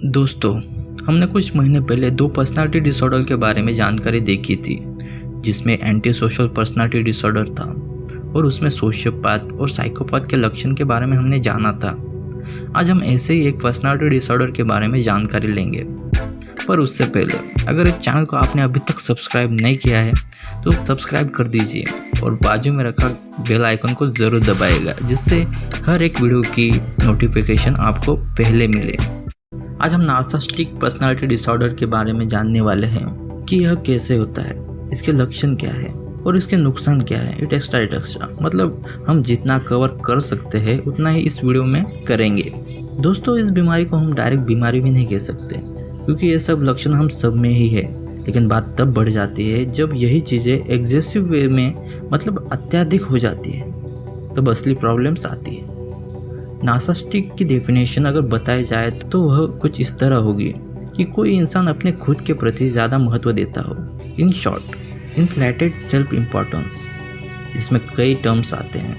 दोस्तों, हमने कुछ महीने पहले 2 पर्सनालिटी डिसऑर्डर के बारे में जानकारी देखी थी, जिसमें एंटी सोशल पर्सनालिटी डिसऑर्डर था और उसमें सोशियोपैथ और साइकोपैथ के लक्षण के बारे में हमने जाना था। आज हम ऐसे ही एक पर्सनालिटी डिसऑर्डर के बारे में जानकारी लेंगे, पर उससे पहले अगर इस चैनल को आपने अभी तक सब्सक्राइब नहीं किया है तो सब्सक्राइब कर दीजिए और बाजू में रखा बेल आइकन को ज़रूर दबाइएगा, जिससे हर एक वीडियो की नोटिफिकेशन आपको पहले मिले। आज हम नार्सिसिस्टिक पर्सनालिटी डिसऑर्डर के बारे में जानने वाले हैं कि यह कैसे होता है, इसके लक्षण क्या है और इसके नुकसान क्या है। एक्स्ट्रा मतलब हम जितना कवर कर सकते हैं उतना ही इस वीडियो में करेंगे। दोस्तों, इस बीमारी को हम डायरेक्ट बीमारी भी नहीं कह सकते, क्योंकि ये सब लक्षण हम सब में ही है, लेकिन बात तब बढ़ जाती है जब यही चीज़ें एग्रेसिव वे में मतलब अत्यधिक हो जाती है, तब असली प्रॉब्लम्स आती है। नार्सिसिस्टिक की डेफिनेशन अगर बताई जाए तो वह कुछ इस तरह होगी कि कोई इंसान अपने खुद के प्रति ज़्यादा महत्व देता हो। In short, inflated self importance. इसमें कई टर्म्स आते हैं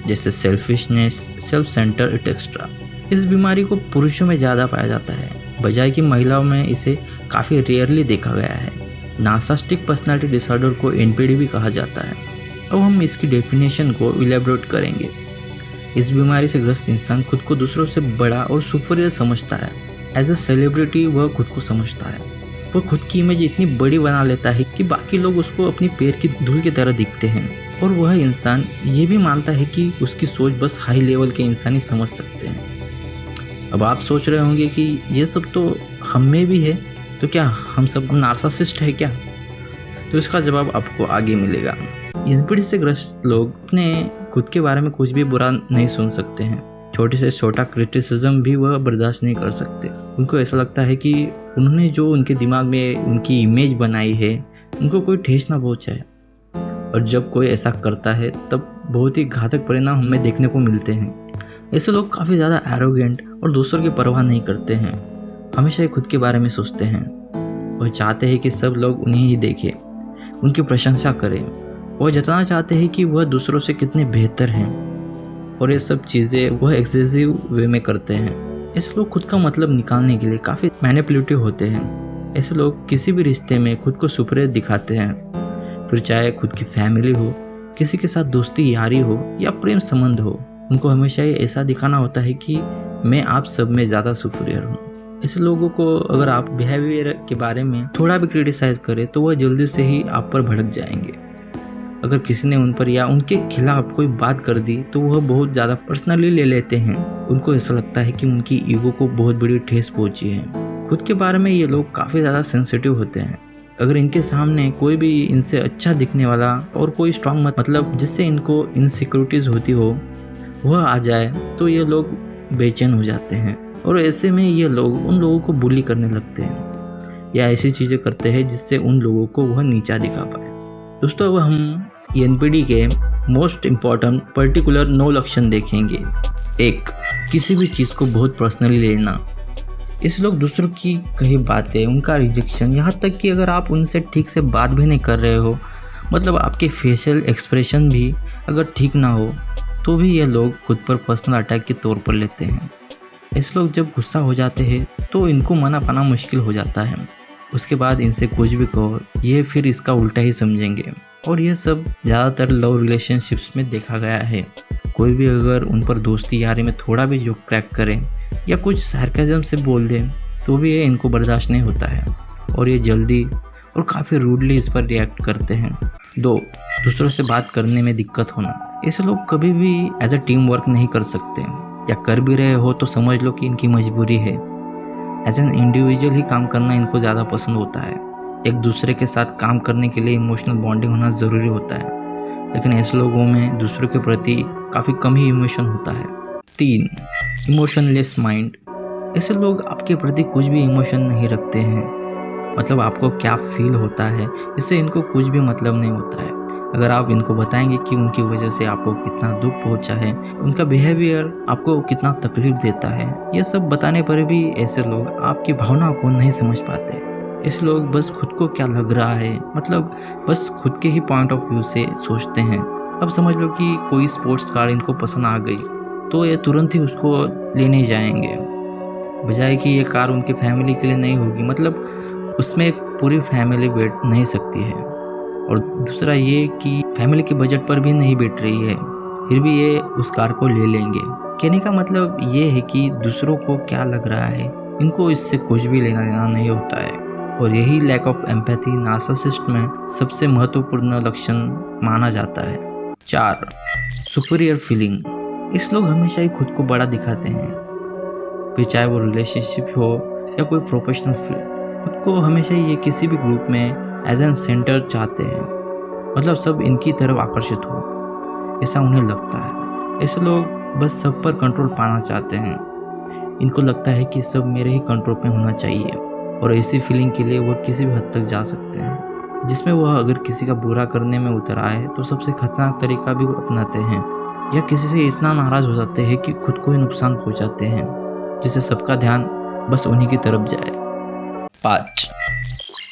जैसे सेल्फिशनेस, सेल्फ सेंटर एक्स्ट्रा। इस बीमारी को पुरुषों में ज़्यादा पाया जाता है, बजाय कि महिलाओं में इसे काफ़ी रेयरली देखा गया है। नार्सिसिस्टिक पर्सनालिटी डिसऑर्डर को एनपीडी भी कहा जाता है। अब हम इसकी डेफिनेशन को इलेबोरेट करेंगे। इस बीमारी से ग्रस्त इंसान खुद को दूसरों से बड़ा और सुपीरियर समझता है। एज अ सेलिब्रिटी वह खुद को समझता है। वह खुद की इमेज इतनी बड़ी बना लेता है कि बाकी लोग उसको अपनी पैर की धूल की तरह दिखते हैं, और वह इंसान ये भी मानता है कि उसकी सोच बस हाई लेवल के इंसान ही समझ सकते हैं। अब आप सोच रहे होंगे कि ये सब तो हम में भी है, तो क्या हम सब नार्सिसिस्ट है क्या? तो इसका जवाब आपको आगे मिलेगा। एनपीडी से ग्रस्त लोग अपने खुद के बारे में कुछ भी बुरा नहीं सुन सकते हैं। छोटे से छोटा क्रिटिसिज्म भी वह बर्दाश्त नहीं कर सकते। उनको ऐसा लगता है कि उन्होंने जो उनके दिमाग में उनकी इमेज बनाई है, उनको कोई ठेस ना पहुंचाए। और जब कोई ऐसा करता है तब बहुत ही घातक परिणाम हमें देखने को मिलते हैं। ऐसे लोग काफ़ी ज़्यादा एरोगेंट और दूसरों की परवाह नहीं करते हैं, हमेशा ही खुद के बारे में सोचते हैं। वह चाहते हैं कि सब लोग उन्हें ही देखें, उनकी प्रशंसा करें। वह जताना चाहते हैं कि वह दूसरों से कितने बेहतर हैं, और ये सब चीज़ें वह एक्सेसिव वे में करते हैं। ऐसे लोग खुद का मतलब निकालने के लिए काफ़ी मैनिपुलेटिव होते हैं। ऐसे लोग किसी भी रिश्ते में खुद को सुपीरियर दिखाते हैं, फिर चाहे खुद की फैमिली हो, किसी के साथ दोस्ती यारी हो या प्रेम संबंध हो। उनको हमेशा ये ऐसा दिखाना होता है कि मैं आप सब में ज़्यादा सुपीरियर हूँ। ऐसे लोगों को अगर आप बिहेवियर के बारे में थोड़ा भी क्रिटिसाइज करें तो वह जल्दी से ही आप पर भड़क जाएंगे। अगर किसी ने उन पर या उनके खिलाफ कोई बात कर दी तो वह बहुत ज़्यादा पर्सनली ले लेते हैं। उनको ऐसा लगता है कि उनकी ईगो को बहुत बड़ी ठेस पहुंची है। खुद के बारे में ये लोग काफ़ी ज़्यादा सेंसिटिव होते हैं। अगर इनके सामने कोई भी इनसे अच्छा दिखने वाला और कोई स्ट्रांग मतलब जिससे इनको इनसिक्योरिटीज़ होती हो वह आ जाए तो ये लोग बेचैन हो जाते हैं, और ऐसे में ये लोग उन लोगों को बुली करने लगते हैं या ऐसी चीज़ें करते हैं जिससे उन लोगों को वह नीचा दिखा पाए। दोस्तों, अब हम एनपीडी के मोस्ट इम्पॉर्टेंट पर्टिकुलर 9 लक्षण देखेंगे। 1. किसी भी चीज़ को बहुत पर्सनली लेना। इस लोग दूसरों की कही बातें, उनका रिजेक्शन, यहाँ तक कि अगर आप उनसे ठीक से बात भी नहीं कर रहे हो, मतलब आपके फेशियल एक्सप्रेशन भी अगर ठीक ना हो, तो भी ये लोग खुद पर पर्सनल अटैक के तौर पर लेते हैं। ऐसे लोग जब गुस्सा हो जाते हैं तो इनको मना पाना मुश्किल हो जाता है। उसके बाद इनसे कुछ भी कहो, ये फिर इसका उल्टा ही समझेंगे, और यह सब ज़्यादातर लव रिलेशनशिप्स में देखा गया है। कोई भी अगर उन पर दोस्ती यारी में थोड़ा भी जोक क्रैक करे या कुछ सार्केज़म से बोल दे तो भी ये इनको बर्दाश्त नहीं होता है, और ये जल्दी और काफ़ी रूडली इस पर रिएक्ट करते हैं। 2. दूसरों से बात करने में दिक्कत होना। ऐसे लोग कभी भी एज अ टीम वर्क नहीं कर सकते, या कर भी रहे हो तो समझ लो कि इनकी मजबूरी है। एज एन इंडिविजुअल ही काम करना इनको ज़्यादा पसंद होता है। एक दूसरे के साथ काम करने के लिए इमोशनल बॉन्डिंग होना ज़रूरी होता है, लेकिन ऐसे लोगों में दूसरों के प्रति काफ़ी कम ही इमोशन होता है। 3. Emotionless mind. ऐसे लोग आपके प्रति कुछ भी इमोशन नहीं रखते हैं, मतलब आपको क्या फील होता है इससे इनको कुछ भी मतलब नहीं होता है। अगर आप इनको बताएंगे कि उनकी वजह से आपको कितना दुख पहुंचा है, उनका बिहेवियर आपको कितना तकलीफ देता है, ये सब बताने पर भी ऐसे लोग आपकी भावनाओं को नहीं समझ पाते। ऐसे लोग बस खुद को क्या लग रहा है, मतलब बस खुद के ही पॉइंट ऑफ व्यू से सोचते हैं। अब समझ लो कि कोई स्पोर्ट्स कार इनको पसंद आ गई तो ये तुरंत ही उसको लेने जाएंगे। बजाय कि ये कार उनकी फैमिली के लिए नहीं होगी, मतलब उसमें पूरी फैमिली बैठ नहीं सकती है। और दूसरा ये कि फैमिली के बजट पर भी नहीं बैठ रही है, फिर भी ये उस कार को ले लेंगे। कहने का मतलब ये है कि दूसरों को क्या लग रहा है, इनको इससे कुछ भी लेना देना नहीं होता है। और यही लैक ऑफ एम्पैथी नार्सिसिस्ट में सबसे महत्वपूर्ण लक्षण माना जाता है। 4. Superior feeling. इस लोग हमेशा ही खुद को बड़ा दिखाते हैं, फिर चाहे वो रिलेशनशिप हो या कोई प्रोफेशनल फील्ड। खुद को हमेशा ही ये किसी भी ग्रुप में एज एन सेंटर चाहते हैं, मतलब सब इनकी तरफ आकर्षित हो, ऐसा उन्हें लगता है। ऐसे लोग बस सब पर कंट्रोल पाना चाहते हैं। इनको लगता है कि सब मेरे ही कंट्रोल में होना चाहिए, और ऐसी फीलिंग के लिए वो किसी भी हद तक जा सकते हैं, जिसमें वह अगर किसी का बुरा करने में उतर आए तो सबसे खतरनाक तरीका भी अपनाते हैं, या किसी से इतना नाराज हो जाते हैं कि खुद को ही नुकसान पहुंचाते हैं, जिससे सबका ध्यान बस उन्हीं की तरफ जाए। 5.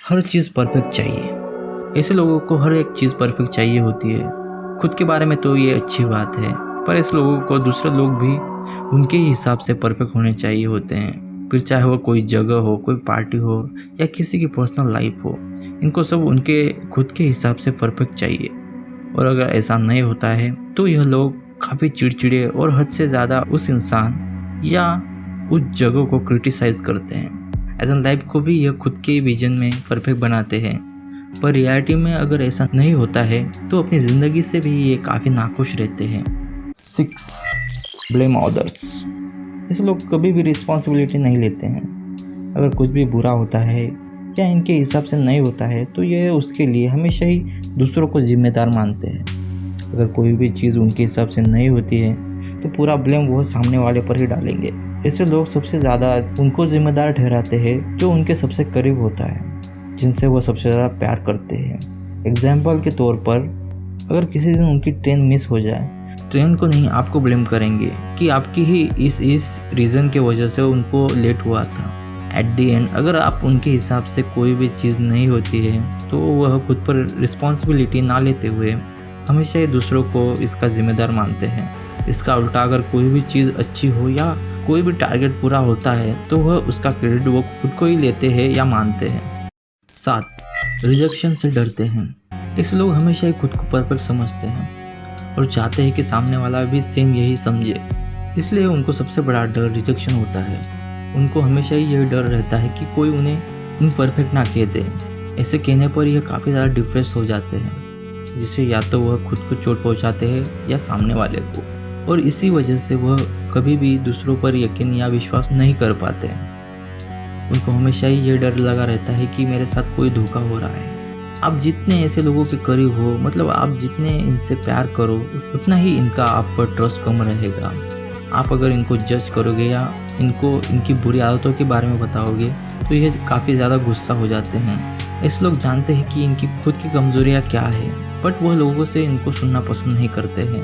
हर चीज़ परफेक्ट चाहिए। ऐसे लोगों को हर एक चीज़ परफेक्ट चाहिए होती है। खुद के बारे में तो ये अच्छी बात है, पर ऐसे लोगों को दूसरे लोग भी उनके हिसाब से परफेक्ट होने चाहिए होते हैं। फिर चाहे वो कोई जगह हो, कोई पार्टी हो, या किसी की पर्सनल लाइफ हो, इनको सब उनके खुद के हिसाब से परफेक्ट चाहिए। और अगर ऐसा नहीं होता है तो यह लोग काफ़ी चिड़चिड़े और हद से ज़्यादा उस इंसान या उस जगह को क्रिटिसाइज करते हैं। एज एन लाइफ को भी यह खुद के विजन में परफेक्ट बनाते हैं, पर रियलिटी में अगर ऐसा नहीं होता है तो अपनी ज़िंदगी से भी ये काफ़ी नाखुश रहते हैं। 6. Blame others. ऐसे लोग कभी भी रिस्पॉन्सिबिलिटी नहीं लेते हैं। अगर कुछ भी बुरा होता है या इनके हिसाब से नहीं होता है तो ये उसके लिए हमेशा ही दूसरों को जिम्मेदार मानते हैं। अगर कोई भी चीज़ उनके हिसाब से नहीं होती है तो पूरा ब्लेम वो सामने वाले पर ही डालेंगे। ऐसे लोग सबसे ज़्यादा उनको जिम्मेदार ठहराते हैं जो उनके सबसे करीब होता है, जिनसे वो सबसे ज़्यादा प्यार करते हैं। एग्जाम्पल के तौर पर, अगर किसी दिन उनकी ट्रेन मिस हो जाए, ट्रेन को नहीं आपको ब्लेम करेंगे कि आपकी ही इस रीज़न के वजह से उनको लेट हुआ था। एट दी एंड अगर आप उनके हिसाब से कोई भी चीज़ नहीं होती है तो वह खुद पर रिस्पॉन्सिबिलिटी ना लेते हुए हमेशा ही दूसरों को इसका जिम्मेदार मानते हैं। इसका उल्टा अगर कोई भी चीज़ अच्छी हो या कोई भी टारगेट पूरा होता है तो वह उसका क्रेडिट वो खुद को ही लेते हैं या मानते हैं। 7. रिजेक्शन से डरते हैं। ऐसे लोग हमेशा ही खुद को परफेक्ट समझते हैं और चाहते हैं कि सामने वाला भी सेम यही समझे, इसलिए उनको सबसे बड़ा डर रिजेक्शन होता है। उनको हमेशा ही यही डर रहता है कि कोई उन्हें इम्परफेक्ट ना कह दे। ऐसे कहने पर यह काफ़ी ज़्यादा डिप्रेस हो जाते हैं, जिससे या तो वह खुद को चोट पहुंचाते हैं या सामने वाले को, और इसी वजह से वह कभी भी दूसरों पर यकीन या विश्वास नहीं कर पाते। उनको हमेशा ही ये डर लगा रहता है कि मेरे साथ कोई धोखा हो रहा है। आप जितने ऐसे लोगों के करीब हो, मतलब आप जितने इनसे प्यार करो, उतना ही इनका आप पर ट्रस्ट कम रहेगा। आप अगर इनको जज करोगे या इनको इनकी बुरी आदतों के बारे में बताओगे तो यह काफ़ी ज़्यादा गुस्सा हो जाते हैं। ऐसे लोग जानते हैं कि इनकी खुद की कमजोरियाँ क्या है, बट वह लोगों से इनको सुनना पसंद नहीं करते हैं।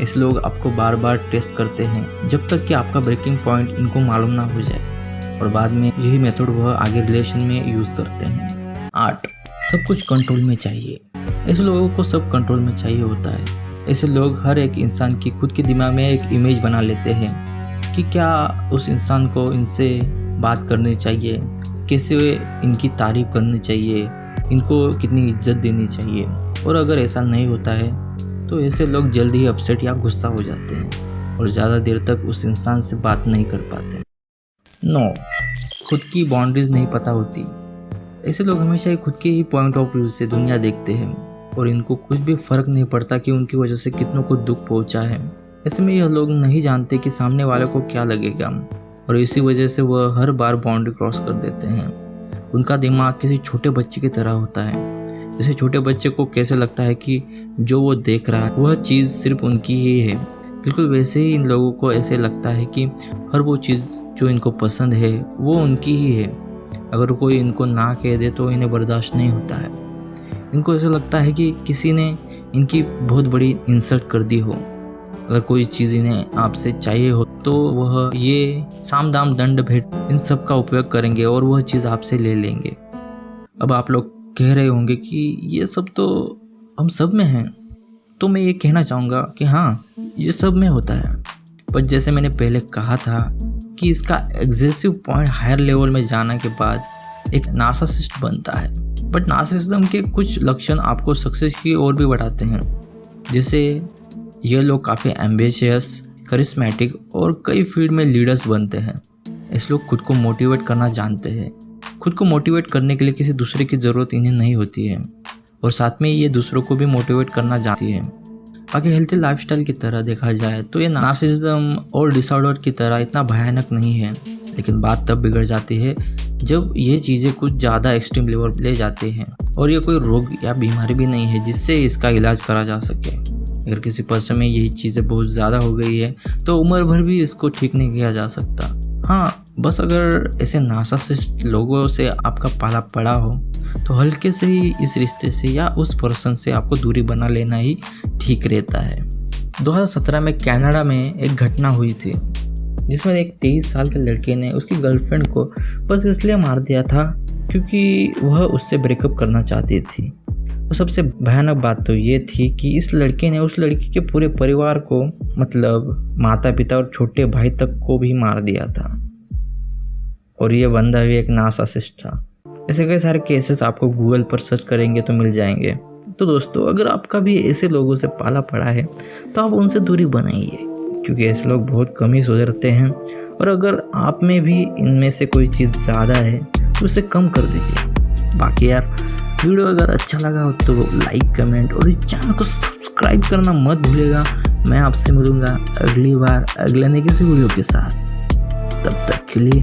ऐसे लोग आपको बार बार टेस्ट करते हैं जब तक कि आपका ब्रेकिंग पॉइंट इनको मालूम ना हो जाए, और बाद में यही मेथड वह आगे रिलेशन में यूज़ करते हैं। 8. सब कुछ कंट्रोल में चाहिए। ऐसे लोगों को सब कंट्रोल में चाहिए होता है। ऐसे लोग हर एक इंसान की खुद के दिमाग में एक इमेज बना लेते हैं कि क्या उस इंसान को इनसे बात करनी चाहिए, कैसे इनकी तारीफ करनी चाहिए, इनको कितनी इज्जत देनी चाहिए। और अगर ऐसा नहीं होता है तो ऐसे लोग जल्दी ही अपसेट या गुस्सा हो जाते हैं और ज़्यादा देर तक उस इंसान से बात नहीं कर पाते। 9. खुद की बाउंड्रीज नहीं पता होती। ऐसे लोग हमेशा ही खुद के ही पॉइंट ऑफ व्यू से दुनिया देखते हैं और इनको कुछ भी फर्क नहीं पड़ता कि उनकी वजह से कितनों को दुख पहुंचा है। ऐसे में यह लोग नहीं जानते कि सामने वाले को क्या लगेगा, और इसी वजह से वह हर बार बाउंड्री क्रॉस कर देते हैं। उनका दिमाग किसी छोटे बच्चे की तरह होता है। जैसे छोटे बच्चे को कैसे लगता है कि जो वो देख रहा है वह चीज़ सिर्फ उनकी ही है, बिल्कुल वैसे ही इन लोगों को ऐसे लगता है कि हर वो चीज़ जो इनको पसंद है वो उनकी ही है। अगर कोई इनको ना कह दे तो इन्हें बर्दाश्त नहीं होता है। इनको ऐसा लगता है कि किसी ने इनकी बहुत बड़ी इंसल्ट कर दी हो। अगर कोई चीज़ इन्हें आपसे चाहिए हो तो वह ये साम दाम दंड भेंट इन सब का उपयोग करेंगे और वह चीज़ आपसे ले लेंगे। अब आप लोग कह रहे होंगे कि ये सब तो हम सब में हैं, तो मैं ये कहना चाहूँगा कि हाँ, ये सब में होता है। पर जैसे मैंने पहले कहा था कि इसका एग्जेसिव पॉइंट हायर लेवल में जाने के बाद एक नार्सिसिस्ट बनता है। बट नार्सिसिज्म के कुछ लक्षण आपको सक्सेस की ओर भी बढ़ाते हैं, जैसे ये लोग काफ़ी एम्बिशियस, करिस्मेटिक और कई फील्ड में लीडर्स बनते हैं। ऐसे लोग खुद को मोटिवेट करना जानते हैं। खुद को मोटिवेट करने के लिए किसी दूसरे की ज़रूरत इन्हें नहीं होती है और साथ में ये दूसरों को भी मोटिवेट करना जानती है। बाकी हेल्थी लाइफस्टाइल की तरह देखा जाए तो ये नार्सिसिज्म और डिसऑर्डर की तरह इतना भयानक नहीं है, लेकिन बात तब बिगड़ जाती है जब ये चीज़ें कुछ ज़्यादा एक्सट्रीम लेवल पर ले जाती हैं और ये कोई रोग या बीमारी भी नहीं है जिससे इसका इलाज करा जा सके। अगर किसी पर्सन में यही चीज़ें बहुत ज़्यादा हो गई है तो उम्र भर भी इसको ठीक नहीं किया जा सकता। हाँ, बस अगर ऐसे नार्सिसिस्ट लोगों से आपका पाला पड़ा हो तो हल्के से ही इस रिश्ते से या उस पर्सन से आपको दूरी बना लेना ही ठीक रहता है। 2017 में कनाडा में एक घटना हुई थी जिसमें एक 23 साल के लड़के ने उसकी गर्लफ्रेंड को बस इसलिए मार दिया था क्योंकि वह उससे ब्रेकअप करना चाहती थी। और सबसे भयानक बात तो ये थी कि इस लड़के ने उस लड़की के पूरे परिवार को, मतलब माता पिता और छोटे भाई तक को भी मार दिया था। और ये बंदा भी एक नार्सिसिस्ट था। ऐसे कई सारे केसेस आपको गूगल पर सर्च करेंगे तो मिल जाएंगे। तो दोस्तों, अगर आपका भी ऐसे लोगों से पाला पड़ा है तो आप उनसे दूरी बनाइए, क्योंकि ऐसे लोग बहुत कम ही सुधरते हैं। और अगर आप में भी इनमें से कोई चीज़ ज़्यादा है तो उसे कम कर दीजिए। बाकी यार, वीडियो अगर अच्छा लगा हो तो लाइक, कमेंट और इस चैनल को सब्सक्राइब करना मत भूलिएगा। मैं आपसे मिलूँगा अगली बार अगले नए किसी वीडियो के साथ। तब तक के लिए